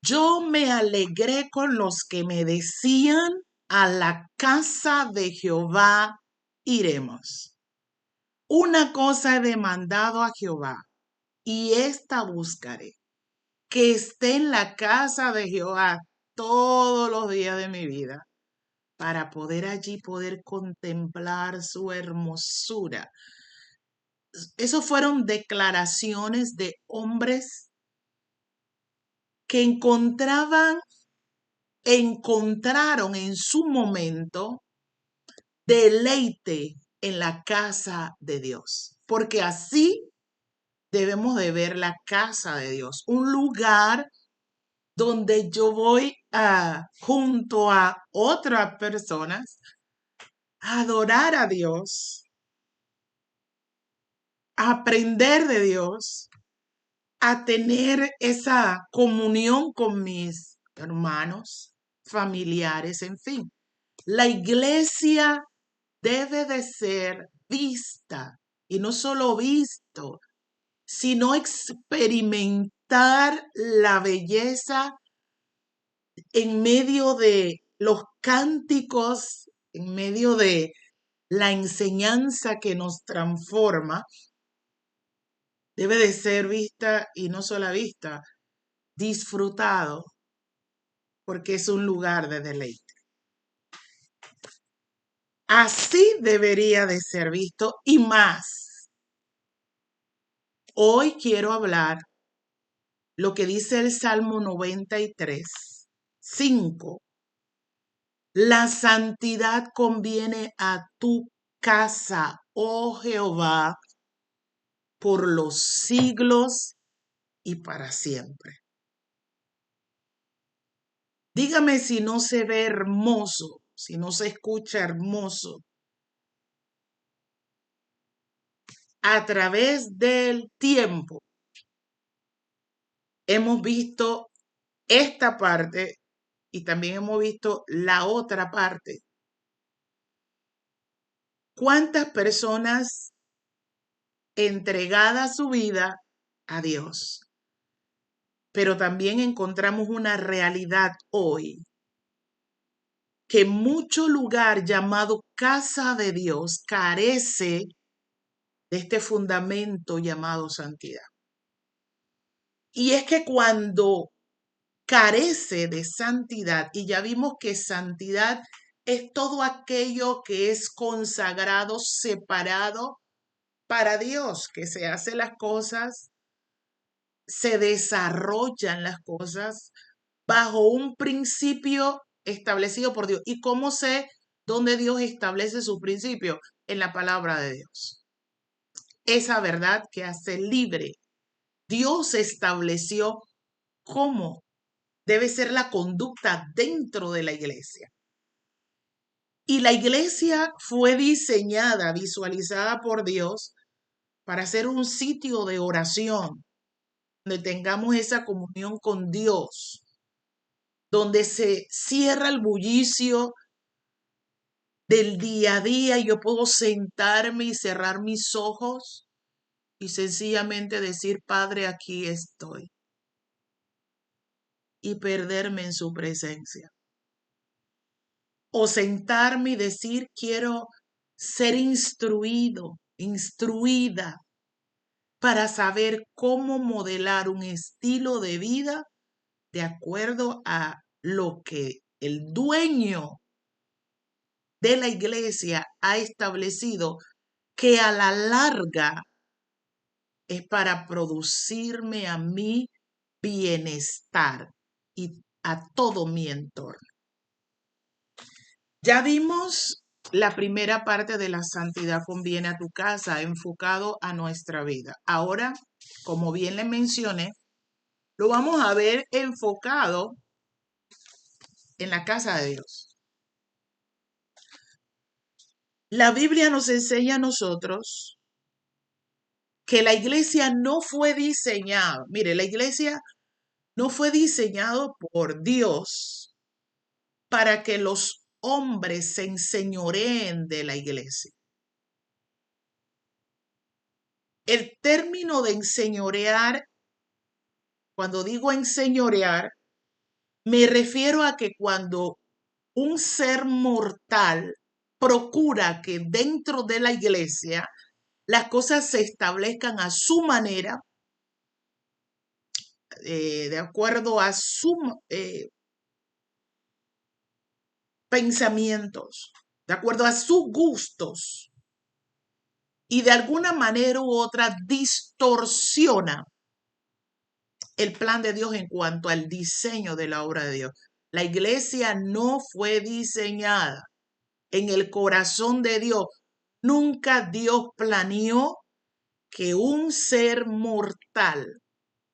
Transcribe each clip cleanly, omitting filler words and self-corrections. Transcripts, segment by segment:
Yo me alegré con los que me decían, a la casa de Jehová iremos. Una cosa he demandado a Jehová, y esta buscaré, que esté en la casa de Jehová todos los días de mi vida, para poder allí poder contemplar su hermosura. Esas fueron declaraciones de hombres que encontraron en su momento deleite en la casa de Dios, porque así debemos de ver la casa de Dios, un lugar donde yo voy junto a otras personas a adorar a Dios, a aprender de Dios, a tener esa comunión con mis hermanos, familiares, en fin. La iglesia debe de ser vista y no solo visto, sino experimentar la belleza en medio de los cánticos, en medio de la enseñanza que nos transforma. Debe de ser vista y no solo vista, disfrutado, porque es un lugar de deleite. Así debería de ser visto y más. Hoy quiero hablar lo que dice el Salmo 93, 5. La santidad conviene a tu casa, oh Jehová, por los siglos y para siempre. Dígame si no se ve hermoso, si no se escucha hermoso. A través del tiempo hemos visto esta parte y también hemos visto la otra parte. ¿Cuántas personas entregadas su vida a Dios? Pero también encontramos una realidad hoy, que mucho lugar llamado casa de Dios carece de este fundamento llamado santidad. Y es que cuando carece de santidad, y ya vimos que santidad es todo aquello que es consagrado, separado para Dios, que se hace las cosas, se desarrollan las cosas bajo un principio establecido por Dios. ¿Y cómo sé dónde Dios establece su principio? En la palabra de Dios. Esa verdad que hace libre. Dios estableció cómo debe ser la conducta dentro de la iglesia. Y la iglesia fue diseñada, visualizada por Dios para ser un sitio de oración, donde tengamos esa comunión con Dios, donde se cierra el bullicio del día a día y yo puedo sentarme y cerrar mis ojos y sencillamente decir, Padre, aquí estoy, y perderme en su presencia. O sentarme y decir, quiero ser instruido, instruida, para saber cómo modelar un estilo de vida de acuerdo a lo que el dueño de la iglesia ha establecido, que a la larga es para producirme a mí bienestar y a todo mi entorno. Ya vimos la primera parte de la santidad conviene a tu casa, enfocado a nuestra vida. Ahora, como bien le mencioné, lo vamos a ver enfocado en la casa de Dios. La Biblia nos enseña a nosotros que la iglesia no fue diseñada, mire, la iglesia no fue diseñado por Dios para que los hombres se enseñoreen de la iglesia. El término de enseñorear, cuando digo enseñorear, Me refiero a que cuando un ser mortal procura que dentro de la iglesia las cosas se establezcan a su manera, de acuerdo a sus pensamientos, de acuerdo a sus gustos, y de alguna manera u otra distorsiona el plan de Dios en cuanto al diseño de la obra de Dios. La iglesia no fue diseñada en el corazón de Dios. Nunca Dios planeó que un ser mortal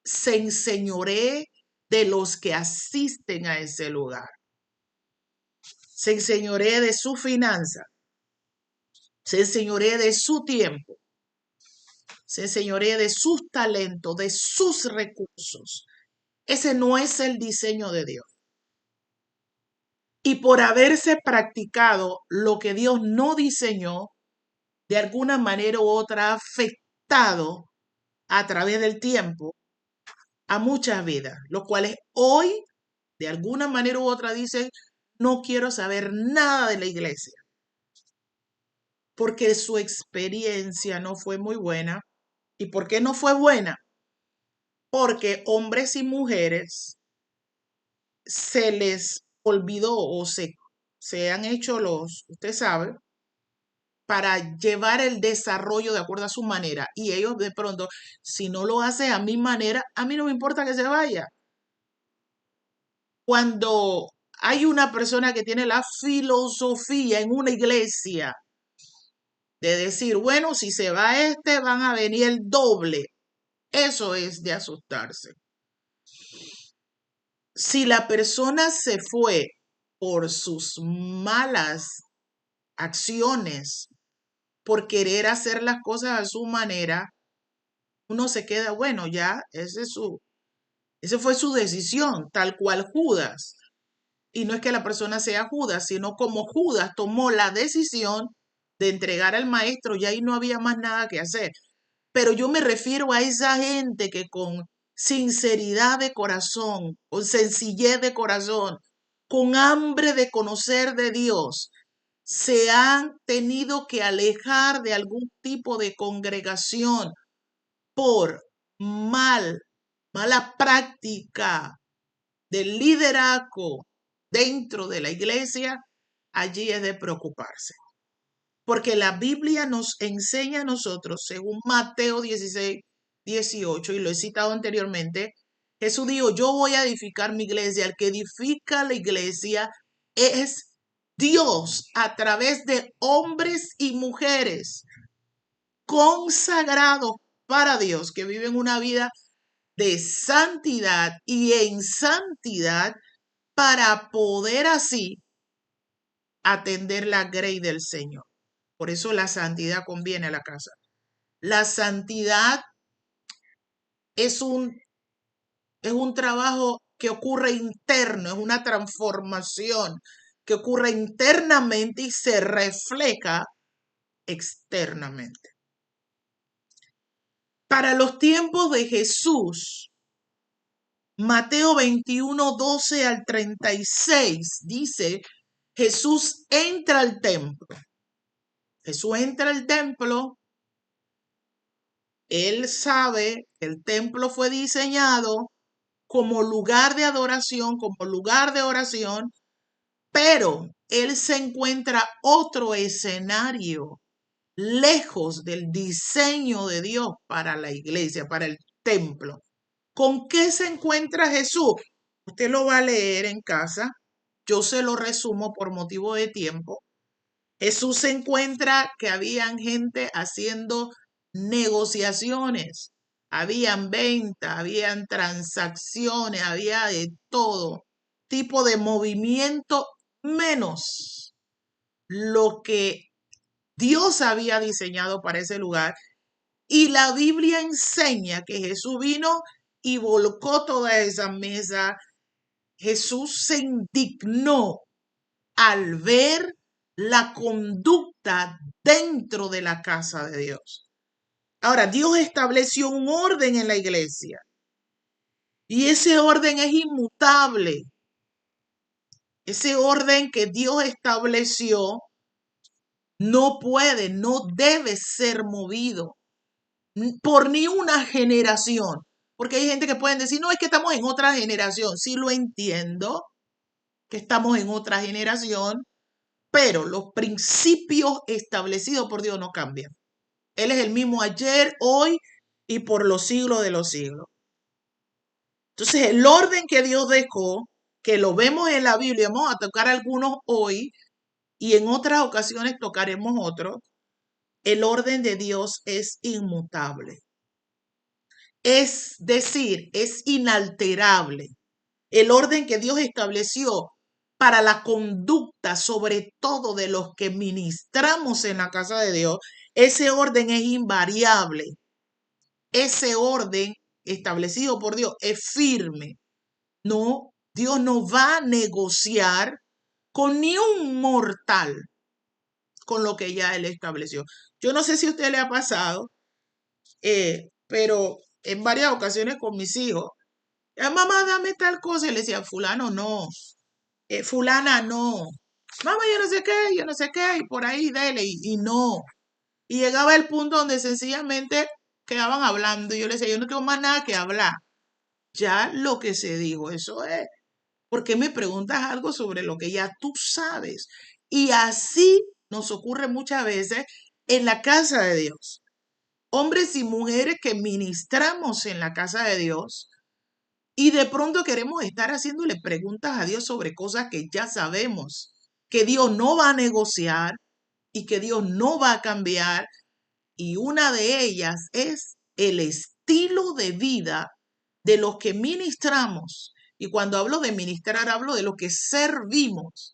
se enseñoree de los que asisten a ese lugar. Se enseñoree de su finanza, se enseñoree de su tiempo, se enseñoree de sus talentos, de sus recursos. Ese no es el diseño de Dios. Y por haberse practicado lo que Dios no diseñó, de alguna manera u otra ha afectado a través del tiempo a muchas vidas, los cuales hoy, de alguna manera u otra, dicen, no quiero saber nada de la iglesia, porque su experiencia no fue muy buena. ¿Y por qué no fue buena? Porque hombres y mujeres se les olvidó o se han hecho usted sabe, para llevar el desarrollo de acuerdo a su manera. Y ellos de pronto, si no lo hace a mi manera, a mí no me importa que se vaya. Cuando hay una persona que tiene la filosofía en una iglesia de decir, bueno, si se va este, van a venir el doble. Eso es de asustarse. Si la persona se fue por sus malas acciones, por querer hacer las cosas a su manera, uno se queda, bueno, ya, esa fue su decisión, tal cual Judas. Y no es que la persona sea Judas, sino como Judas tomó la decisión de entregar al maestro, ya ahí no había más nada que hacer. Pero yo me refiero a esa gente que con sinceridad de corazón, con sencillez de corazón, con hambre de conocer de Dios, se han tenido que alejar de algún tipo de congregación por mala práctica del liderazgo dentro de la iglesia, allí es de preocuparse. Porque la Biblia nos enseña a nosotros, según Mateo 16, 18, y lo he citado anteriormente, Jesús dijo, yo voy a edificar mi iglesia. El que edifica la iglesia es Dios a través de hombres y mujeres consagrados para Dios, que viven una vida de santidad y en santidad para poder así atender la grey del Señor. Por eso la santidad conviene a la casa. La santidad es un trabajo que ocurre interno, es una transformación que ocurre internamente y se refleja externamente. Para los tiempos de Jesús, Mateo 21, 12 al 36 dice, Jesús entra al templo. Jesús entra al templo. Él sabe que el templo fue diseñado como lugar de adoración, como lugar de oración, pero él se encuentra otro escenario lejos del diseño de Dios para la iglesia, para el templo. ¿Con qué se encuentra Jesús? Usted lo va a leer en casa. Yo se lo resumo por motivo de tiempo. Jesús se encuentra que habían gente haciendo negociaciones, habían ventas, habían transacciones, había de todo tipo de movimiento, menos lo que Dios había diseñado para ese lugar. Y la Biblia enseña que Jesús vino y volcó toda esa mesa. Jesús se indignó al ver la conducta dentro de la casa de Dios. Ahora, Dios estableció un orden en la iglesia y ese orden es inmutable. Ese orden que Dios estableció no puede, no debe ser movido por ni una generación. Porque hay gente que pueden decir, no, es que estamos en otra generación. Sí lo entiendo, que estamos en otra generación, pero los principios establecidos por Dios no cambian. Él es el mismo ayer, hoy y por los siglos de los siglos. Entonces, el orden que Dios dejó, que lo vemos en la Biblia, vamos a tocar algunos hoy y en otras ocasiones tocaremos otros. El orden de Dios es inmutable. Es decir, es inalterable. El orden que Dios estableció para la conducta, sobre todo de los que ministramos en la casa de Dios, ese orden es invariable. Ese orden establecido por Dios es firme. No, Dios no va a negociar con ni un mortal con lo que ya Él estableció. Yo no sé si a usted le ha pasado, pero en varias ocasiones con mis hijos, mamá, dame tal cosa, y le decía, fulano no, fulana no, mamá, yo no sé qué, y por ahí dele, y no. Y llegaba el punto donde sencillamente quedaban hablando, y yo le decía, yo no tengo más nada que hablar. Ya lo que se dijo, eso es. ¿Por qué me preguntas algo sobre lo que ya tú sabes? Y así nos ocurre muchas veces en la casa de Dios. Hombres y mujeres que ministramos en la casa de Dios y de pronto queremos estar haciéndole preguntas a Dios sobre cosas que ya sabemos, que Dios no va a negociar y que Dios no va a cambiar. Y una de ellas es el estilo de vida de los que ministramos. Y cuando hablo de ministrar, hablo de lo que servimos,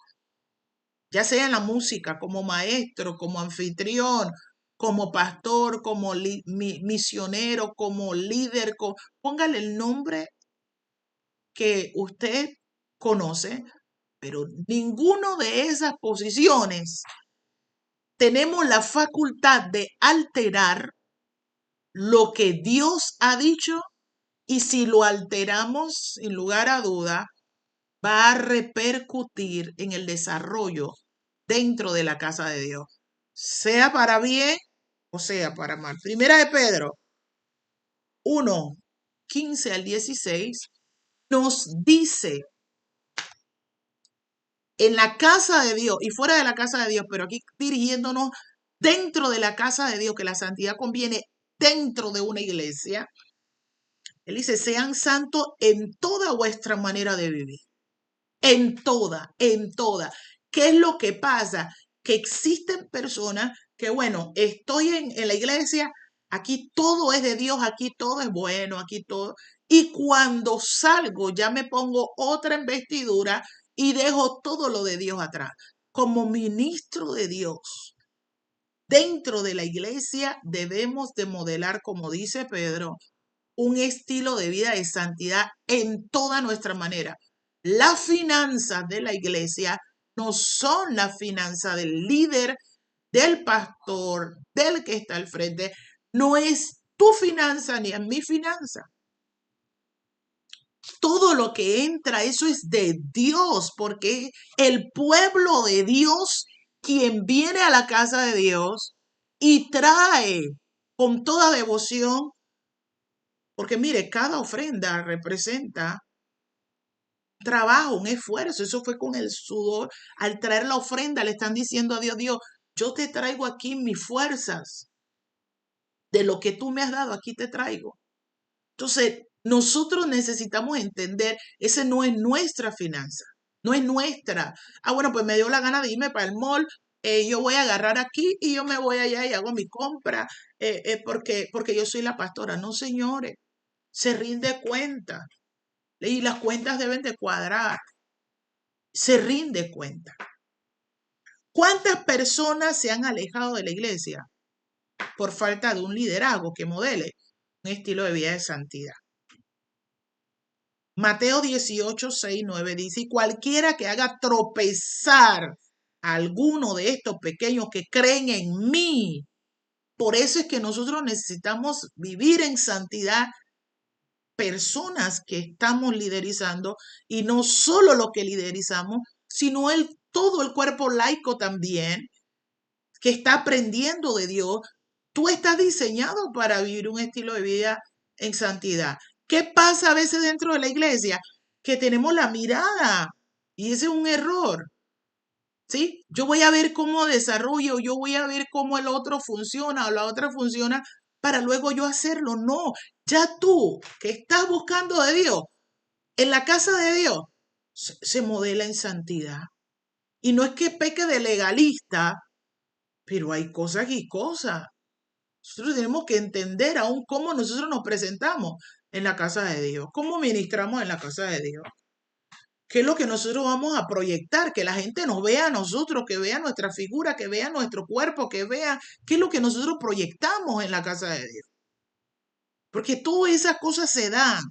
ya sea en la música, como maestro, como anfitrión, como pastor, como misionero, como líder, póngale el nombre que usted conoce, pero ninguno de esas posiciones tenemos la facultad de alterar lo que Dios ha dicho, y si lo alteramos, sin lugar a duda, va a repercutir en el desarrollo dentro de la casa de Dios, sea para bien o sea para mal. Primera de Pedro 1, 15 al 16 nos dice, en la casa de Dios y fuera de la casa de Dios, pero aquí dirigiéndonos dentro de la casa de Dios, que la santidad conviene dentro de una iglesia. Él dice, sean santos en toda vuestra manera de vivir. En toda, en toda. ¿Qué es lo que pasa? Que existen personas que, bueno, estoy en la iglesia, aquí todo es de Dios, aquí todo es bueno, aquí todo. Y cuando salgo ya me pongo otra investidura y dejo todo lo de Dios atrás. Como ministro de Dios, dentro de la iglesia debemos de modelar, como dice Pedro, un estilo de vida de santidad en toda nuestra manera. Las finanzas de la iglesia no son la finanza del líder, del pastor, del que está al frente. No es tu finanza ni es mi finanza. Todo lo que entra, eso es de Dios, porque el pueblo de Dios quien viene a la casa de Dios y trae con toda devoción. Porque mire, cada ofrenda representa trabajo, un esfuerzo. Eso fue con el sudor. Al traer la ofrenda le están diciendo a Dios, Dios, yo te traigo aquí mis fuerzas. De lo que tú me has dado, aquí te traigo. Entonces, nosotros necesitamos entender, ese no es nuestra finanza, no es nuestra. Ah, bueno, pues me dio la gana de irme para el mall, yo voy a agarrar aquí y yo me voy allá y hago mi compra, porque yo soy la pastora. No, señores, se rinde cuenta. Y las cuentas deben de cuadrar. Se rinde cuenta. ¿Cuántas personas se han alejado de la iglesia por falta de un liderazgo que modele un estilo de vida de santidad? Mateo 18, 6, 9 dice, y cualquiera que haga tropezar a alguno de estos pequeños que creen en mí. Por eso es que nosotros necesitamos vivir en santidad, personas que estamos liderizando, y no solo lo que liderizamos, sino todo el cuerpo laico también, que está aprendiendo de Dios. Tú estás diseñado para vivir un estilo de vida en santidad. ¿Qué pasa a veces dentro de la iglesia? Que tenemos la mirada y ese es un error. ¿Sí? Yo voy a ver cómo desarrollo, yo voy a ver cómo el otro funciona o la otra funciona para luego yo hacerlo. No, ya tú que estás buscando de Dios, en la casa de Dios, se modela en santidad. Y no es que peque de legalista, pero hay cosas y cosas. Nosotros tenemos que entender aún cómo nosotros nos presentamos en la casa de Dios, cómo ministramos en la casa de Dios. ¿Qué es lo que nosotros vamos a proyectar? Que la gente nos vea a nosotros, que vea nuestra figura, que vea nuestro cuerpo, que vea qué es lo que nosotros proyectamos en la casa de Dios. Porque todas esas cosas se dan.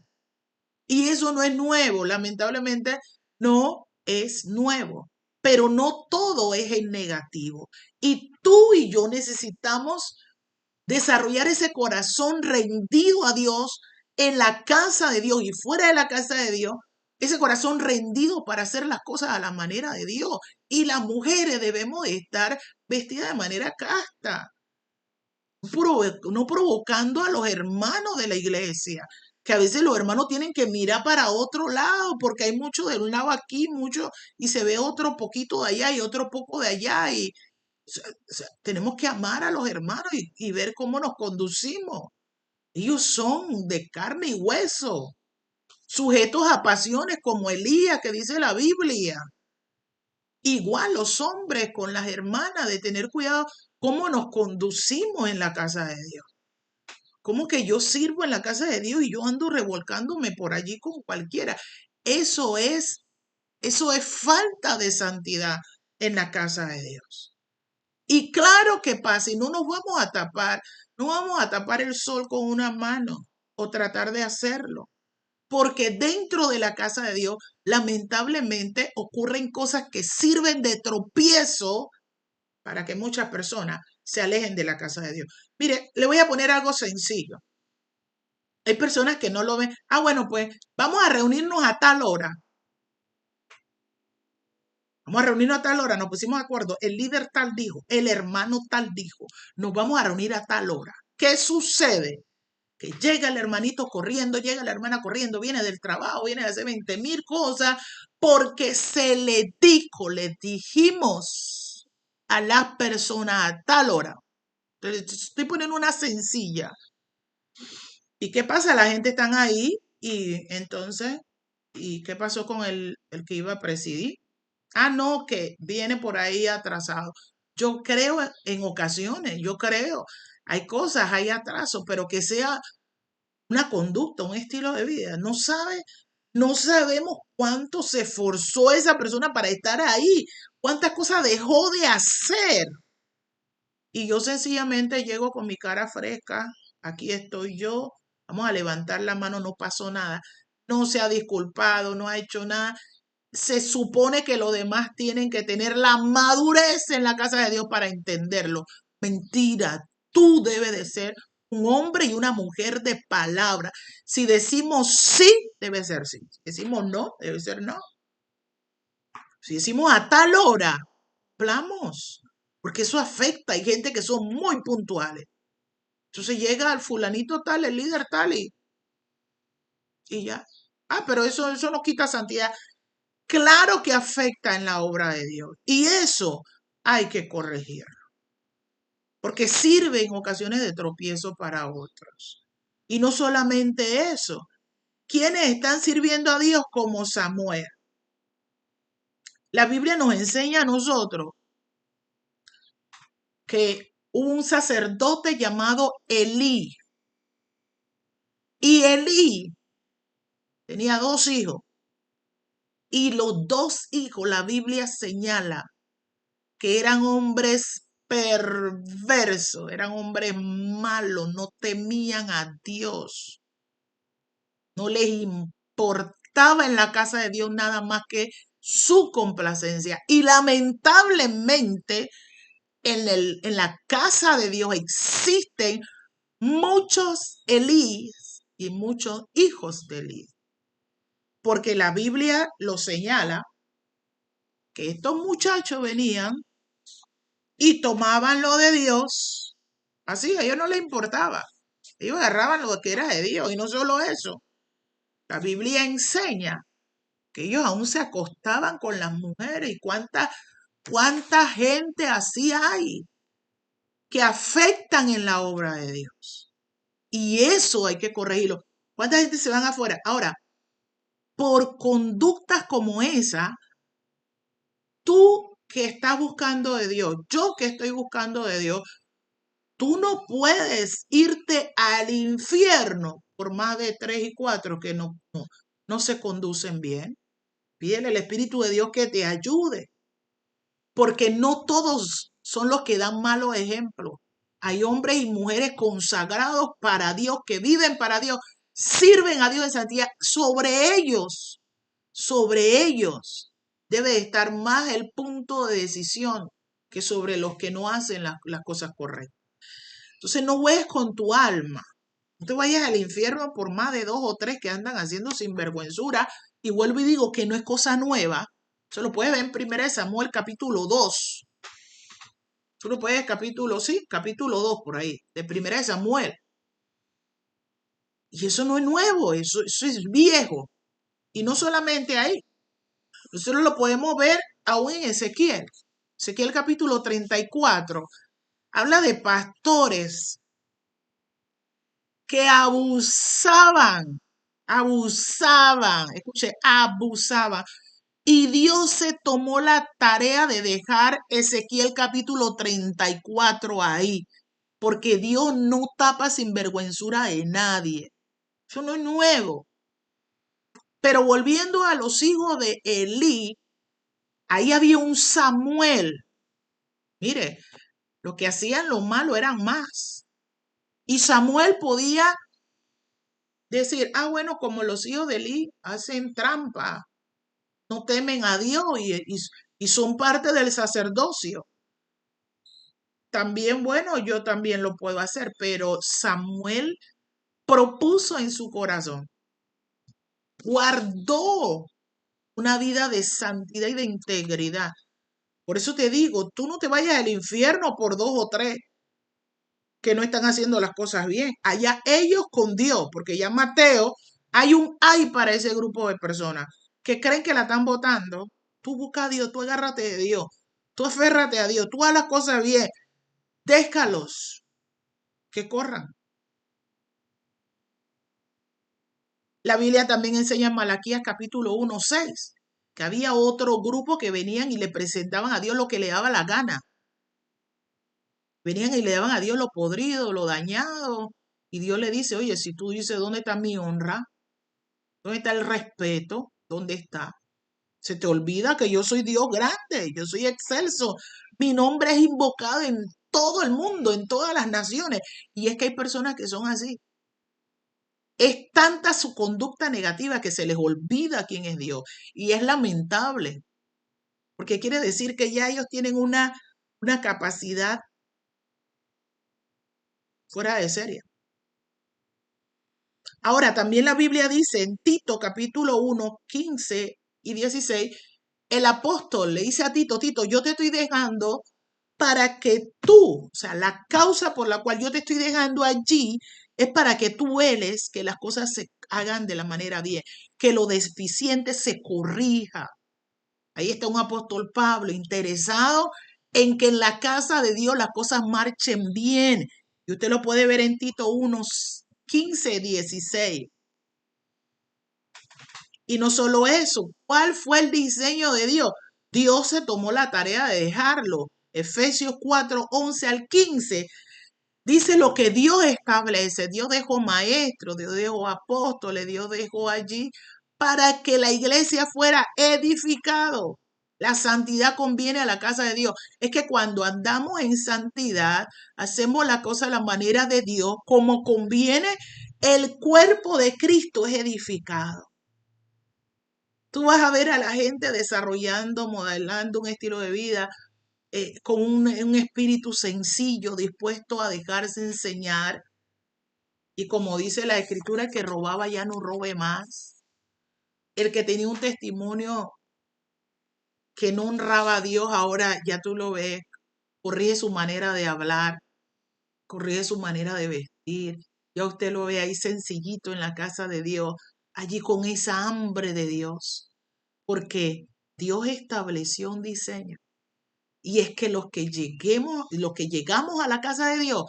Y eso no es nuevo, lamentablemente no es nuevo. Pero no todo es en negativo. Y tú y yo necesitamos desarrollar ese corazón rendido a Dios en la casa de Dios y fuera de la casa de Dios, ese corazón rendido para hacer las cosas a la manera de Dios. Y las mujeres debemos de estar vestidas de manera casta, no provocando a los hermanos de la iglesia, que a veces los hermanos tienen que mirar para otro lado, porque hay mucho de un lado aquí, mucho, y se ve otro poquito de allá y otro poco de allá, y tenemos que amar a los hermanos y ver cómo nos conducimos. Ellos son de carne y hueso, sujetos a pasiones como Elías, que dice la Biblia. Igual los hombres con las hermanas, de tener cuidado cómo nos conducimos en la casa de Dios. Cómo que yo sirvo en la casa de Dios y yo ando revolcándome por allí con cualquiera. Eso es, eso es falta de santidad en la casa de Dios. Y claro que pasa, y no nos vamos a tapar, no vamos a tapar el sol con una mano o tratar de hacerlo, porque dentro de la casa de Dios, lamentablemente, ocurren cosas que sirven de tropiezo para que muchas personas se alejen de la casa de Dios. Mire, le voy a poner algo sencillo. Hay personas que no lo ven. Ah, bueno, pues vamos a reunirnos a tal hora. Vamos a reunirnos a tal hora, nos pusimos de acuerdo. El líder tal dijo, el hermano tal dijo, nos vamos a reunir a tal hora. ¿Qué sucede? Que llega el hermanito corriendo, llega la hermana corriendo, viene del trabajo, viene de hacer 20,000 cosas, porque se le dijo, le dijimos a las personas a tal hora. Estoy poniendo una sencilla. ¿Y qué pasa? La gente están ahí y entonces, ¿y qué pasó con el que iba a presidir? Ah, no, que viene por ahí atrasado. Yo creo en ocasiones, yo creo, hay cosas, hay atrasos, pero que sea una conducta, un estilo de vida. No sabemos cuánto se esforzó esa persona para estar ahí, cuántas cosas dejó de hacer. Y yo sencillamente llego con mi cara fresca, aquí estoy yo, vamos a levantar la mano, no pasó nada, no se ha disculpado, no ha hecho nada. Se supone que los demás tienen que tener la madurez en la casa de Dios para entenderlo. Mentira, tú debes de ser un hombre y una mujer de palabra. Si decimos sí, debe ser sí. Si decimos no, debe ser no. Si decimos a tal hora, hablamos, porque eso afecta. Hay gente que son muy puntuales. Entonces llega al fulanito tal, el líder tal y ya. Ah, pero eso no quita santidad. Claro que afecta en la obra de Dios. Y eso hay que corregirlo. Porque sirve en ocasiones de tropiezo para otros. Y no solamente eso. ¿Quiénes están sirviendo a Dios como Samuel? La Biblia nos enseña a nosotros que hubo un sacerdote llamado Elí. Y Elí tenía 2 hijos. Y los 2 hijos, la Biblia señala que eran hombres perversos, eran hombres malos, no temían a Dios. No les importaba en la casa de Dios nada más que su complacencia. Y lamentablemente en la casa de Dios existen muchos Elíes y muchos hijos de Elí. Porque la Biblia lo señala que estos muchachos venían y tomaban lo de Dios. Así, a ellos no les importaba. Ellos agarraban lo que era de Dios y no solo eso. La Biblia enseña que ellos aún se acostaban con las mujeres y cuánta gente así hay que afectan en la obra de Dios. Y eso hay que corregirlo. ¿Cuánta gente se van afuera? Ahora, por conductas como esa, tú que estás buscando de Dios, yo que estoy buscando de Dios, tú no puedes irte al infierno por más de 3 y 4 que no se conducen bien. Pídele al Espíritu de Dios que te ayude, porque no todos son los que dan malos ejemplos. Hay hombres y mujeres consagrados para Dios, que viven para Dios, sirven a Dios en santidad. Sobre ellos debe estar más el punto de decisión que sobre los que no hacen las cosas correctas. Entonces no juegues con tu alma. No te vayas al infierno por más de 2 o 3 que andan haciendo sinvergüenzura. Y vuelvo y digo que no es cosa nueva. Eso lo puedes ver en 1 Samuel capítulo 2. Tú lo puedes capítulo 2 por ahí, de 1 Samuel. Y eso no es nuevo, eso es viejo. Y no solamente ahí. Nosotros lo podemos ver aún en Ezequiel. Ezequiel capítulo 34. Habla de pastores que abusaban. Y Dios se tomó la tarea de dejar Ezequiel capítulo 34 ahí, porque Dios no tapa sinvergüenzura de nadie. Eso no es nuevo. Pero volviendo a los hijos de Elí, ahí había un Samuel. Mire, los que hacían lo malo eran más. Y Samuel podía decir, bueno, como los hijos de Elí hacen trampa, no temen a Dios y son parte del sacerdocio. También, bueno, yo también lo puedo hacer, pero Samuel propuso en su corazón, guardó una vida de santidad y de integridad. Por eso te digo, tú no te vayas al infierno por 2 o 3 que no están haciendo las cosas bien. Allá ellos con Dios, porque ya Mateo, hay un ay para ese grupo de personas que creen que la están votando. Tú busca a Dios, tú agárrate de Dios, tú aférrate a Dios, tú haz las cosas bien, déjalos que corran. La Biblia también enseña en Malaquías capítulo 1:6 que había otro grupo que venían y le presentaban a Dios lo que le daba la gana. Venían y le daban a Dios lo podrido, lo dañado. Y Dios le dice, oye, si tú dices, ¿dónde está mi honra? ¿Dónde está el respeto? ¿Dónde está? Se te olvida que yo soy Dios grande, yo soy excelso. Mi nombre es invocado en todo el mundo, en todas las naciones. Y es que hay personas que son así. Es tanta su conducta negativa que se les olvida quién es Dios. Y es lamentable, porque quiere decir que ya ellos tienen una capacidad fuera de serie. Ahora, también la Biblia dice en Tito capítulo 1, 15 y 16, el apóstol le dice a Tito, Tito, yo te estoy dejando para que tú, o sea, la causa por la cual yo te estoy dejando allí es para que tú veles que las cosas se hagan de la manera bien, que lo deficiente se corrija. Ahí está un apóstol Pablo interesado en que en la casa de Dios las cosas marchen bien. Y usted lo puede ver en Tito 1, 15, 16. Y no solo eso, ¿cuál fue el diseño de Dios? Dios se tomó la tarea de dejarlo. Efesios 4, 11 al 15 dice lo que Dios establece. Dios dejó maestros, Dios dejó apóstoles, Dios dejó allí para que la iglesia fuera edificado. La santidad conviene a la casa de Dios. Es que cuando andamos en santidad, hacemos la cosa a la manera de Dios, como conviene, el cuerpo de Cristo es edificado. Tú vas a ver a la gente desarrollando, modelando un estilo de vida con un espíritu sencillo, dispuesto a dejarse enseñar. Y como dice la escritura, el que robaba ya no robe más. El que tenía un testimonio que no honraba a Dios, ahora ya tú lo ves, corrige su manera de hablar, corrige su manera de vestir. Ya usted lo ve ahí sencillito en la casa de Dios, allí con esa hambre de Dios, porque Dios estableció un diseño. Y es que los que llegamos a la casa de Dios,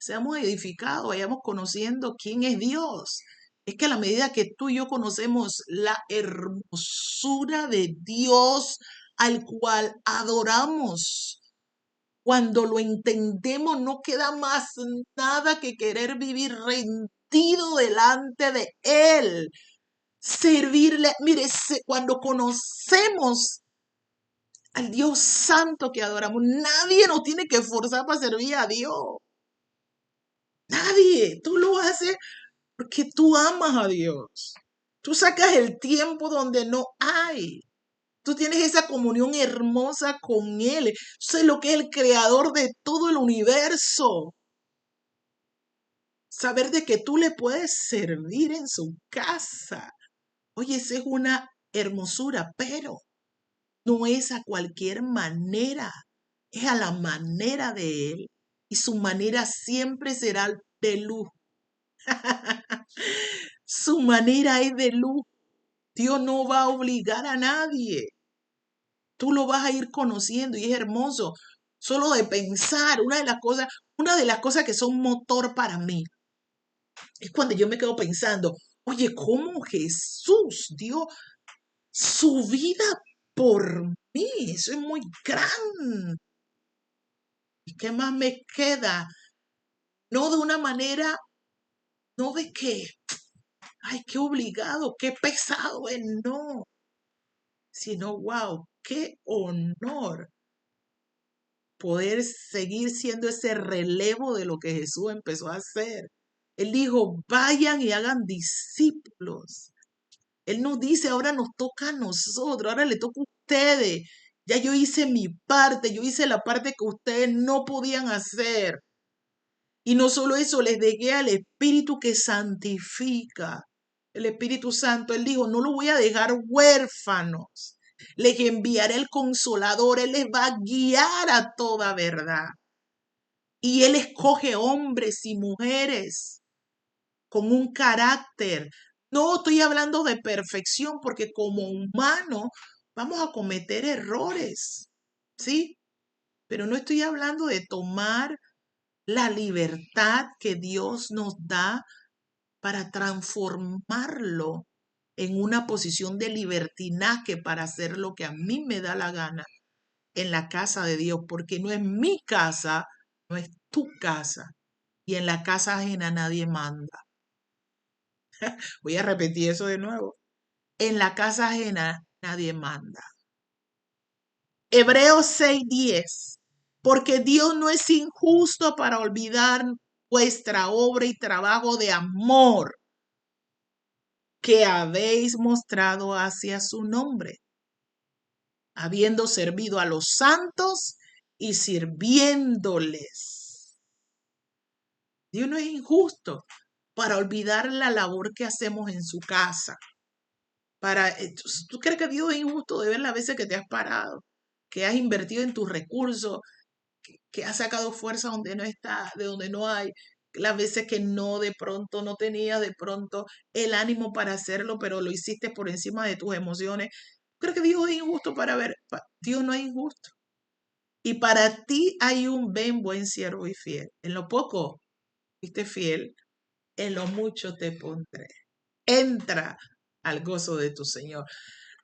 seamos edificados, vayamos conociendo quién es Dios. Es que a la medida que tú y yo conocemos la hermosura de Dios al cual adoramos, cuando lo entendemos, no queda más nada que querer vivir rendido delante de Él, servirle. Mire, cuando conocemos al Dios santo que adoramos, nadie nos tiene que forzar para servir a Dios. Nadie. Tú lo haces porque tú amas a Dios. Tú sacas el tiempo donde no hay. Tú tienes esa comunión hermosa con Él. Sé lo que es el creador de todo el universo. Saber de que tú le puedes servir en su casa. Oye, esa es una hermosura, pero no es a cualquier manera. Es a la manera de Él. Y su manera siempre será de luz. Su manera es de luz. Dios no va a obligar a nadie. Tú lo vas a ir conociendo y es hermoso. Solo de pensar, una de las cosas que son motor para mí es cuando yo me quedo pensando, oye, ¿cómo Jesús dio su vida por mí? Eso es muy grande. ¿Y qué más me queda? No de una manera, no de que, ay, qué obligado, qué pesado es, no, sino, wow, qué honor poder seguir siendo ese relevo de lo que Jesús empezó a hacer. Él dijo, vayan y hagan discípulos. Él nos dice, ahora nos toca a nosotros, ahora le toca a ustedes. Ya yo hice mi parte, yo hice la parte que ustedes no podían hacer. Y no solo eso, les dejé al Espíritu que santifica. El Espíritu Santo, Él dijo, no lo voy a dejar huérfanos. Les enviaré el Consolador, Él les va a guiar a toda verdad. Y Él escoge hombres y mujeres con un carácter. No estoy hablando de perfección porque como humano vamos a cometer errores, ¿sí? Pero no estoy hablando de tomar la libertad que Dios nos da para transformarlo en una posición de libertinaje para hacer lo que a mí me da la gana en la casa de Dios, porque no es mi casa, no es tu casa, y en la casa ajena nadie manda. Voy a repetir eso de nuevo. En la casa ajena nadie manda. Hebreos 6:10. Porque Dios no es injusto para olvidar vuestra obra y trabajo de amor que habéis mostrado hacia su nombre, habiendo servido a los santos y sirviéndoles. Dios no es injusto para olvidar la labor que hacemos en su casa. ¿Tú crees que Dios es injusto de ver las veces que te has parado, que has invertido en tus recursos, que has sacado fuerza donde no está, de donde no hay, las veces que no, de pronto no tenías de pronto el ánimo para hacerlo, pero lo hiciste por encima de tus emociones? Creo que Dios es injusto para ver, Dios no es injusto. Y para ti hay un ven buen siervo y fiel. En lo poco fuiste fiel, en lo mucho te pondré. Entra al gozo de tu Señor.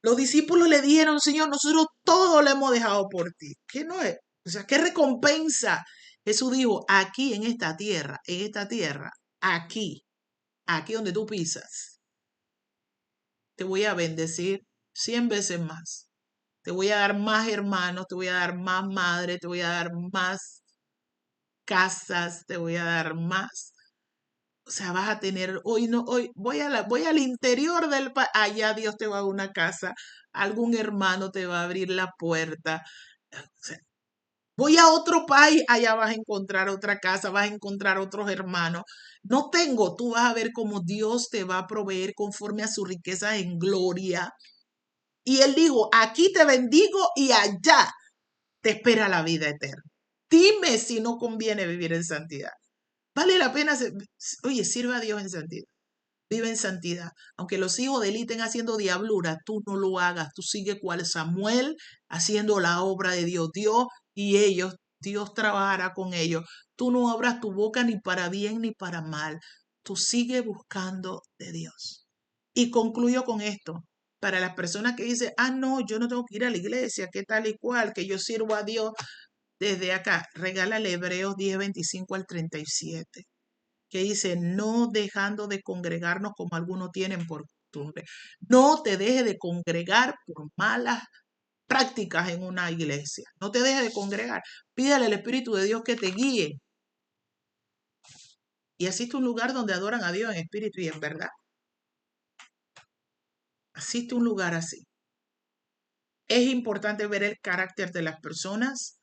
Los discípulos le dijeron, Señor, nosotros todo lo hemos dejado por ti. ¿Qué no es? O sea, ¿qué recompensa? Jesús dijo, aquí en esta tierra, aquí donde tú pisas, te voy a bendecir 100 veces más. Te voy a dar más hermanos, te voy a dar más madre, te voy a dar más casas, te voy a dar más. O sea, vas a tener, hoy voy al interior del país, allá Dios te va a dar una casa, algún hermano te va a abrir la puerta. O sea, voy a otro país, allá vas a encontrar otra casa, vas a encontrar otros hermanos. No tengo, tú vas a ver cómo Dios te va a proveer conforme a su riqueza en gloria. Y él dijo, aquí te bendigo y allá te espera la vida eterna. Dime si no conviene vivir en santidad. Vale la pena, oye, sirve a Dios en santidad. Vive en santidad. Aunque los hijos de Eli estén haciendo diablura, tú no lo hagas. Tú sigue cual Samuel haciendo la obra de Dios. Dios y ellos, Dios trabajará con ellos. Tú no abras tu boca ni para bien ni para mal. Tú sigue buscando de Dios. Y concluyo con esto. Para las personas que dicen, no, yo no tengo que ir a la iglesia, que tal y cual, que yo sirvo a Dios desde acá. Regálale Hebreos 10:25 al 37, que dice, no dejando de congregarnos como algunos tienen por costumbre. No te dejes de congregar por malas prácticas en una iglesia. No te dejes de congregar. Pídale al Espíritu de Dios que te guíe. Y asiste un lugar donde adoran a Dios en espíritu y en verdad. Asiste un lugar así. Es importante ver el carácter de las personas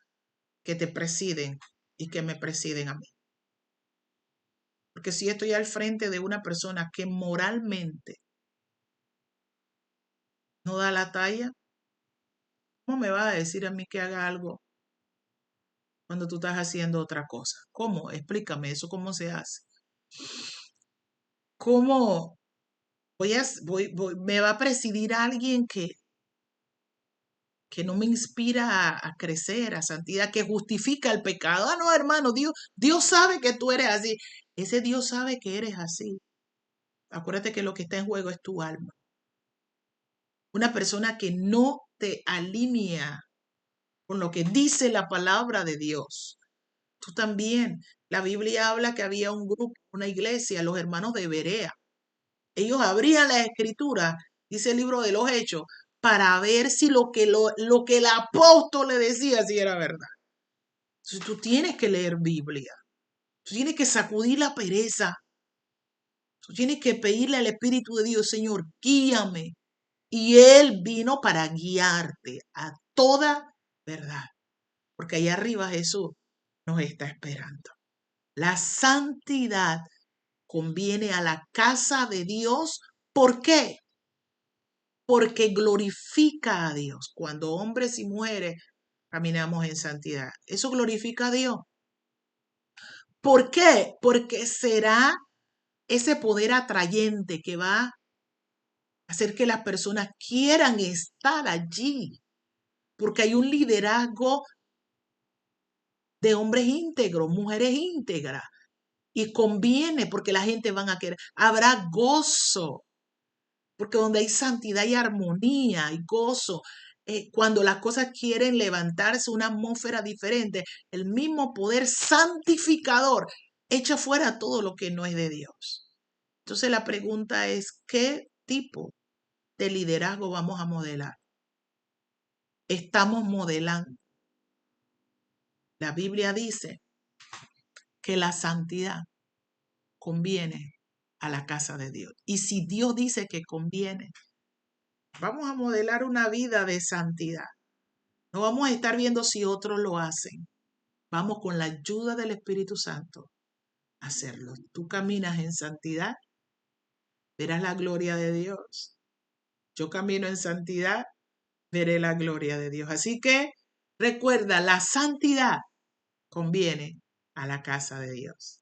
que te presiden y que me presiden a mí. Porque si estoy al frente de una persona que moralmente no da la talla, ¿cómo me vas a decir a mí que haga algo cuando tú estás haciendo otra cosa? ¿Cómo? Explícame eso, ¿cómo se hace? ¿Cómo me va a presidir alguien que no me inspira a crecer, a santidad, que justifica el pecado? No, hermano, Dios sabe que tú eres así. Ese Dios sabe que eres así. Acuérdate que lo que está en juego es tu alma. Una persona que no te alinea con lo que dice la palabra de Dios. Tú también. La Biblia habla que había un grupo, una iglesia, los hermanos de Berea. Ellos abrían la escritura, dice el libro de los Hechos, para ver si lo que el apóstol le decía si era verdad. Entonces tú tienes que leer Biblia. Tú tienes que sacudir la pereza. Tú tienes que pedirle al Espíritu de Dios, Señor, guíame. Y Él vino para guiarte a toda verdad. Porque allá arriba Jesús nos está esperando. La santidad conviene a la casa de Dios. ¿Por qué? Porque glorifica a Dios. Cuando hombres y mujeres caminamos en santidad, eso glorifica a Dios. ¿Por qué? Porque será ese poder atrayente que va a hacer que las personas quieran estar allí. Porque hay un liderazgo de hombres íntegros, mujeres íntegras. Y conviene porque la gente van a querer. Habrá gozo. Porque donde hay santidad y armonía y gozo, cuando las cosas quieren levantarse, una atmósfera diferente, el mismo poder santificador echa fuera todo lo que no es de Dios. Entonces la pregunta es, ¿qué tipo de liderazgo vamos a modelar? Estamos modelando. La Biblia dice que la santidad conviene a la casa de Dios. Y si Dios dice que conviene, vamos a modelar una vida de santidad. No vamos a estar viendo si otros lo hacen. Vamos con la ayuda del Espíritu Santo a hacerlo. Tú caminas en santidad, verás la gloria de Dios. Yo camino en santidad, veré la gloria de Dios. Así que recuerda, la santidad conviene a la casa de Dios.